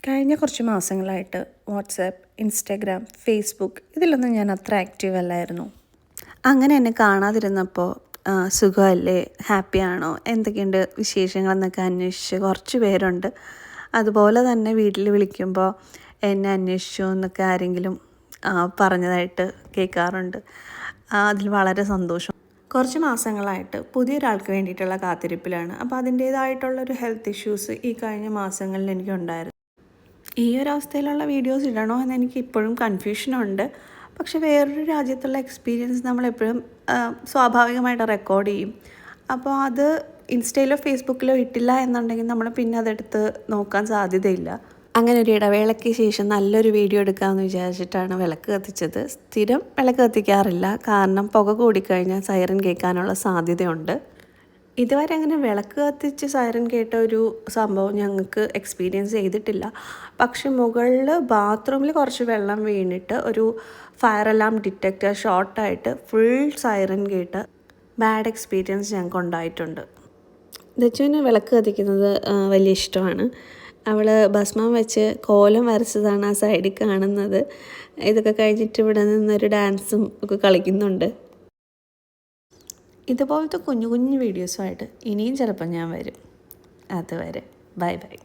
കഴിഞ്ഞ കുറച്ച് മാസങ്ങളായിട്ട് WhatsApp, Instagram, Facebook ഇതിലൊന്നും ഞാൻ അത്ര ആക്റ്റീവ് അല്ലായിരുന്നു. അങ്ങനെ എന്നെ കാണാതിരുന്നപ്പോൾ സുഖമല്ലേ, ഹാപ്പിയാണോ, എന്തൊക്കെയുണ്ട് വിശേഷങ്ങളെന്നൊക്കെ അന്വേഷിച്ച് കുറച്ച് പേരുണ്ട്. അതുപോലെ തന്നെ വീട്ടിൽ വിളിക്കുമ്പോൾ എന്നെ അന്വേഷിച്ചു എന്നൊക്കെ ആരെങ്കിലും പറഞ്ഞതായിട്ട് കേൾക്കാറുണ്ട്. അതിൽ വളരെ സന്തോഷം. കുറച്ച് മാസങ്ങളായിട്ട് പുതിയൊരാൾക്ക് വേണ്ടിയിട്ടുള്ള കാത്തിരിപ്പിലാണ്. അപ്പോൾ അതിൻ്റേതായിട്ടുള്ളൊരു ഹെൽത്ത് ഇഷ്യൂസ് ഈ കഴിഞ്ഞ മാസങ്ങളിൽ എനിക്കുണ്ടായിരുന്നു. ഈ ഒരു അവസ്ഥയിലുള്ള വീഡിയോസ് ഇടണോ എന്ന് എനിക്ക് ഇപ്പോഴും കൺഫ്യൂഷനുണ്ട്. പക്ഷെ വേറൊരു രാജ്യത്തുള്ള എക്സ്പീരിയൻസ് നമ്മളെപ്പോഴും സ്വാഭാവികമായിട്ട് റെക്കോർഡ് ചെയ്യും. അപ്പോൾ അത് ഇൻസ്റ്റയിലോ ഫേസ്ബുക്കിലോ ഇട്ടില്ല എന്നുണ്ടെങ്കിൽ നമ്മൾ പിന്നെ അതെടുത്ത് നോക്കാൻ സാധ്യതയില്ല. അങ്ങനെ ഒരു ഇടവേളയ്ക്ക് ശേഷം നല്ലൊരു വീഡിയോ എടുക്കാമെന്ന് വിചാരിച്ചിട്ടാണ് വിളക്ക് കത്തിച്ചത്. സ്ഥിരം വിളക്ക് കത്തിക്കാറില്ല, കാരണം പുക കൂടിക്കഴിഞ്ഞാൽ സൈറൻ കേൾക്കാനുള്ള സാധ്യതയുണ്ട്. ഇതുവരെ അങ്ങനെ വിളക്ക് കത്തിച്ച് സൈറൻ കേട്ട ഒരു സംഭവം ഞങ്ങൾക്ക് എക്സ്പീരിയൻസ് ചെയ്തിട്ടില്ല. പക്ഷെ മുകളിൽ ബാത്റൂമിൽ കുറച്ച് വെള്ളം വീണിട്ട് ഒരു ഫയർ അലാം ഡിറ്റക്ടർ ഷോർട്ടായിട്ട് ഫുൾ സൈറൻ കേട്ട് ബാഡ് എക്സ്പീരിയൻസ് ഞങ്ങൾക്ക് ഉണ്ടായിട്ടുണ്ട്. ദച്ചുവിന് വിളക്ക് കത്തിക്കുന്നത് വലിയ ഇഷ്ടമാണ്. അവൾ ഭസ്മം വെച്ച് കോലം വരച്ചതാണ് ആ സൈഡിൽ കാണുന്നത്. ഇതൊക്കെ കഴിഞ്ഞിട്ട് ഇവിടെ നിന്നൊരു ഡാൻസും ഒക്കെ കളിക്കുന്നുണ്ട്. ഇതുപോലത്തെ കുഞ്ഞു കുഞ്ഞു വീഡിയോസുമായിട്ട് ഇനിയും ചിലപ്പോൾ ഞാൻ വരും. അതുവരെ ബൈ ബൈ.